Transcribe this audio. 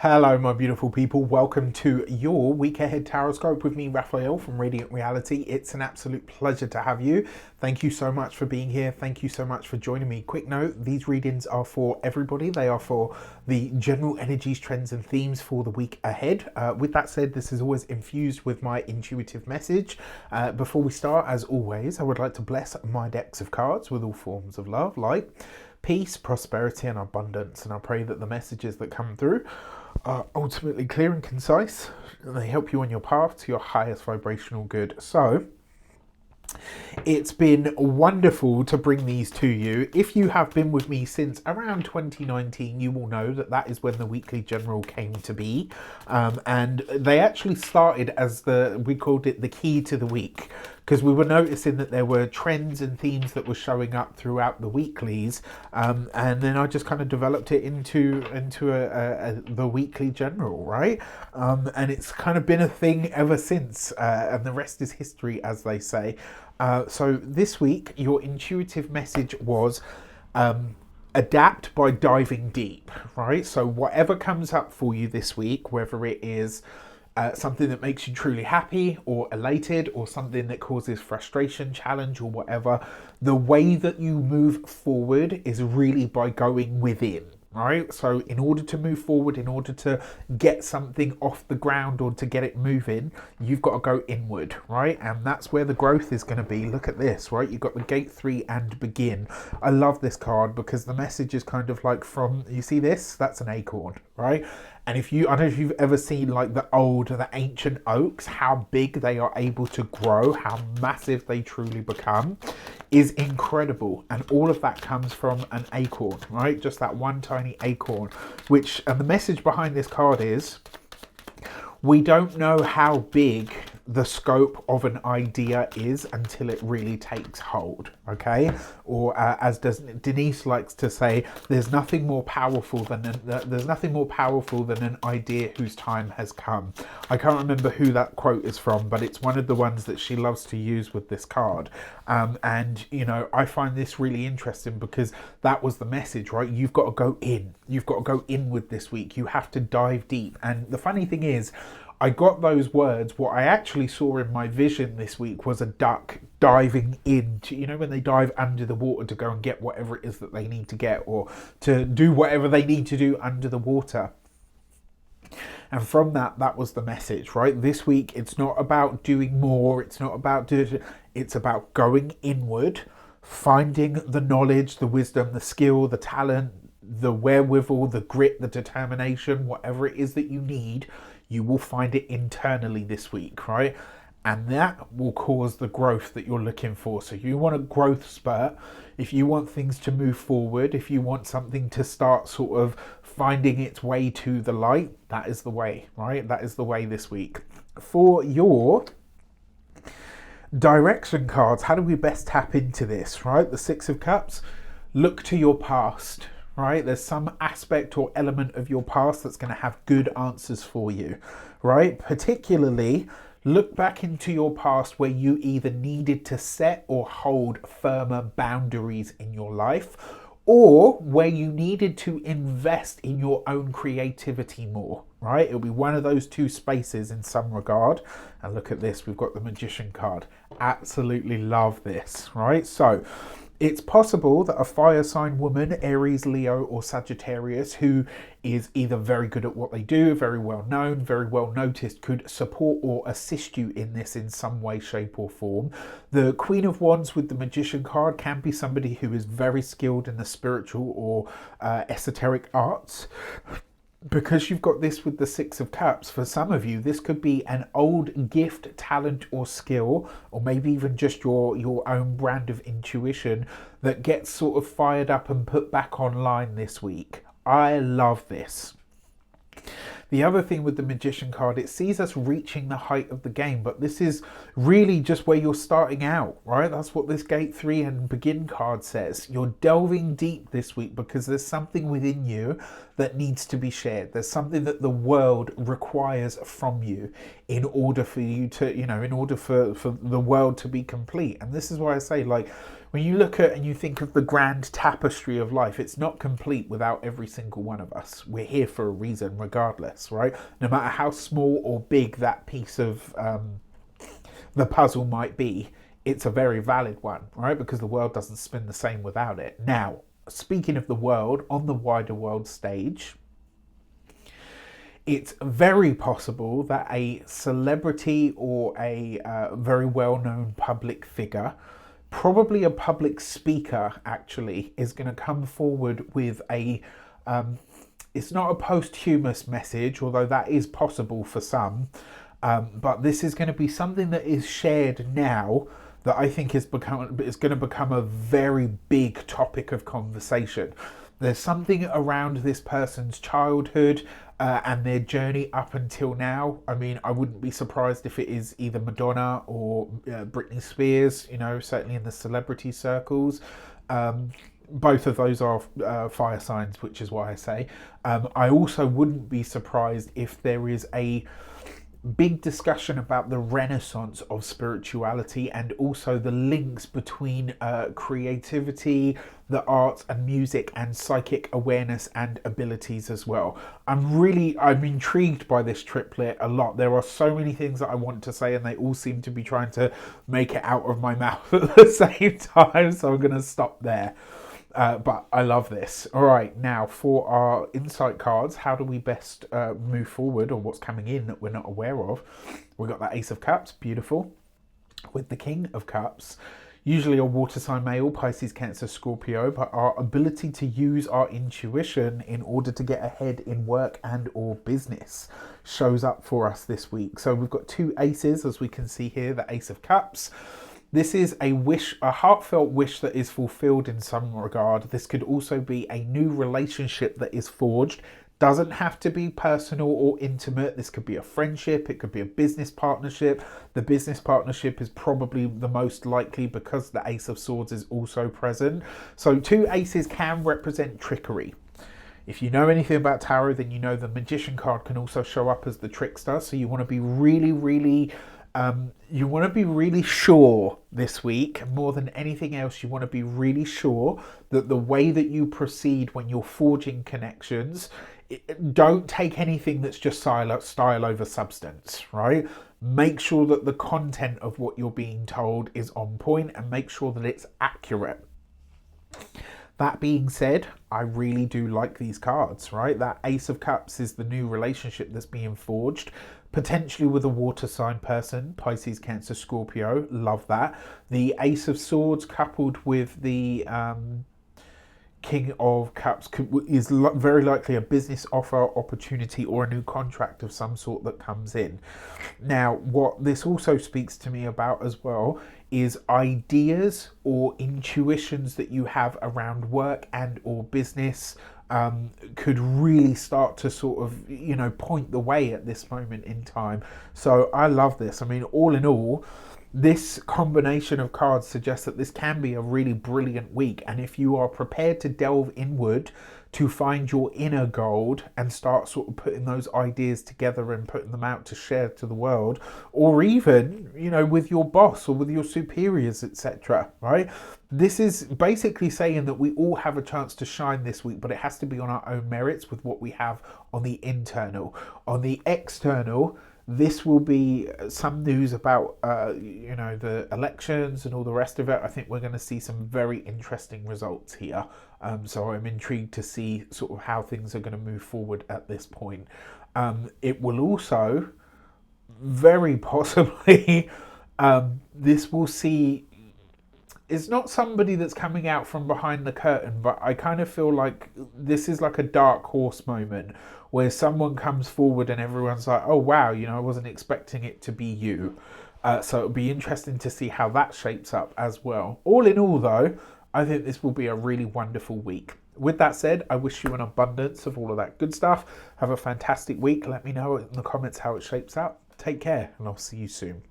Hello, my beautiful people. Welcome to your week ahead tarot with me, Raphael from Radiant Reality. It's an absolute pleasure to have you. Thank you so much for being here. Thank you so much for joining me. Quick note, these readings are for everybody. They are for the general energies, trends and themes for the week ahead. With that said, this is always infused with my intuitive message. Before we start, as always, I would like to bless my decks of cards with all forms of love, light, peace, prosperity and abundance. And I pray that the messages that come through are ultimately clear and concise, and they help you on your path to your highest vibrational good. So it's been wonderful to bring these to you. If you have been with me since around 2019, you will know that that is when the weekly general came to be. And they actually started as we called it the key to the week, because we were noticing that there were trends and themes that were showing up throughout the weeklies. And then I just kind of developed it into the weekly general, right? And it's kind of been a thing ever since, and the rest is history, as they say. So this week, your intuitive message was adapt by diving deep, right? So whatever comes up for you this week, whether it is something that makes you truly happy or elated, or something that causes frustration, challenge, or whatever, the way that you move forward is really by going within. Right, so in order to move forward, in order to get something off the ground or to get it moving, you've got to go inward, right? And that's where the growth is going to be. Look at this, right? You've got the gate 3 and begin. I love this card because the message is kind of like from, you see this? That's an acorn, right? And I don't know if you've ever seen like the ancient oaks, how big they are able to grow, how massive they truly become is incredible. And all of that comes from an acorn, right? Just that one tiny acorn, and the message behind this card is, we don't know how big the scope of an idea is until it really takes hold, okay? Or as Denise likes to say, there's nothing more powerful than an idea whose time has come. I can't remember who that quote is from, but it's one of the ones that she loves to use with this card. And you know, I find this really interesting because that was the message, right? You've got to go in. You've got to go inward this week. You have to dive deep. And the funny thing is, I got those words. What I actually saw in my vision this week was a duck diving into, you know, when they dive under the water to go and get whatever it is that they need to get, or to do whatever they need to do under the water. And from that was the message, right? This week, it's not about doing more. It's not about it's about going inward, finding the knowledge, the wisdom, the skill, the talent, the wherewithal, the grit, the determination, whatever it is that you need. You will find it internally this week, right? And that will cause the growth that you're looking for. So you want a growth spurt, if you want things to move forward, if you want something to start sort of finding its way to the light, that is the way, right? That is the way this week. For your direction cards, how do we best tap into this, right? The 6 of Cups, look to your past. Right, there's some aspect or element of your past that's going to have good answers for you, right? Particularly, look back into your past where you either needed to set or hold firmer boundaries in your life, or where you needed to invest in your own creativity more, right? It'll be one of those two spaces in some regard. And look at this, we've got the Magician card. Absolutely love this, right? So it's possible that a fire sign woman, Aries, Leo, or Sagittarius, who is either very good at what they do, very well known, very well noticed, could support or assist you in this in some way, shape, or form. The Queen of Wands with the Magician card can be somebody who is very skilled in the spiritual or esoteric arts. Because you've got this with the 6 of Cups, for some of you, this could be an old gift, talent, or skill, or maybe even just your own brand of intuition that gets sort of fired up and put back online this week. I love this. The other thing with the Magician card, it sees us reaching the height of the game, but this is really just where you're starting out, right? That's what this Gate 3 and Begin card says. You're delving deep this week because there's something within you that needs to be shared. There's something that the world requires from you in order for you to, in order for the world to be complete. And this is why I say, like, when you look at and you think of the grand tapestry of life, it's not complete without every single one of us. We're here for a reason, regardless, right? No matter how small or big that piece of the puzzle might be, it's a very valid one, right? Because the world doesn't spin the same without it. Now, speaking of the world, on the wider world stage, it's very possible that a celebrity or a very well-known public figure, probably a public speaker actually, is going to come forward with a it's not a posthumous message, although that is possible for some, but this is going to be something that is shared now that I think is going to become a very big topic of conversation. There's something around this person's childhood and their journey up until now. I mean, I wouldn't be surprised if it is either Madonna or Britney Spears, you know, certainly in the celebrity circles. Both of those are fire signs, which is why I say. I also wouldn't be surprised if there is a big discussion about the renaissance of spirituality and also the links between creativity, the arts and music, and psychic awareness and abilities as well. I'm intrigued by this triplet a lot. There are so many things that I want to say and they all seem to be trying to make it out of my mouth at the same time, so I'm going to stop there. But I love this. All right, now for our insight cards, how do we best move forward, or what's coming in that we're not aware of? We've got that Ace of Cups, beautiful, with the King of Cups. Usually a water sign male, Pisces, Cancer, Scorpio, but our ability to use our intuition in order to get ahead in work and or business shows up for us this week. So we've got two aces, as we can see here, the Ace of Cups. This is a wish, a heartfelt wish that is fulfilled in some regard. This could also be a new relationship that is forged. Doesn't have to be personal or intimate. This could be a friendship. It could be a business partnership. The business partnership is probably the most likely because the Ace of Swords is also present. So two aces can represent trickery. If you know anything about tarot, then you know the Magician card can also show up as the trickster. So you want to be really sure this week. More than anything else, you want to be really sure that the way that you proceed when you're forging connections, don't take anything that's just style over substance, right? Make sure that the content of what you're being told is on point and make sure that it's accurate. That being said, I really do like these cards, right? That Ace of Cups is the new relationship that's being forged, potentially with a water sign person, Pisces, Cancer, Scorpio. Love that. The Ace of Swords coupled with the King of Cups is very likely a business offer, opportunity, or a new contract of some sort that comes in. Now, what this also speaks to me about as well is ideas or intuitions that you have around work and or business could really start to sort of, you know, point the way at this moment in time. So I love this. I mean, all in all, this combination of cards suggests that this can be a really brilliant week. And if you are prepared to delve inward to find your inner gold and start sort of putting those ideas together and putting them out to share to the world, or even, you know, with your boss or with your superiors, etc., right? This is basically saying that we all have a chance to shine this week, but it has to be on our own merits with what we have on the internal. On the external, this will be some news about, you know, the elections and all the rest of it. I think we're going to see some very interesting results here. So I'm intrigued to see sort of how things are going to move forward at this point. It will also very possibly, this will see, it's not somebody that's coming out from behind the curtain, but I kind of feel like this is like a dark horse moment where someone comes forward and everyone's like, oh wow, you know, I wasn't expecting it to be you. So it'll be interesting to see how that shapes up as well. All in all though, I think this will be a really wonderful week. With that said, I wish you an abundance of all of that good stuff. Have a fantastic week. Let me know in the comments how it shapes up. Take care and I'll see you soon.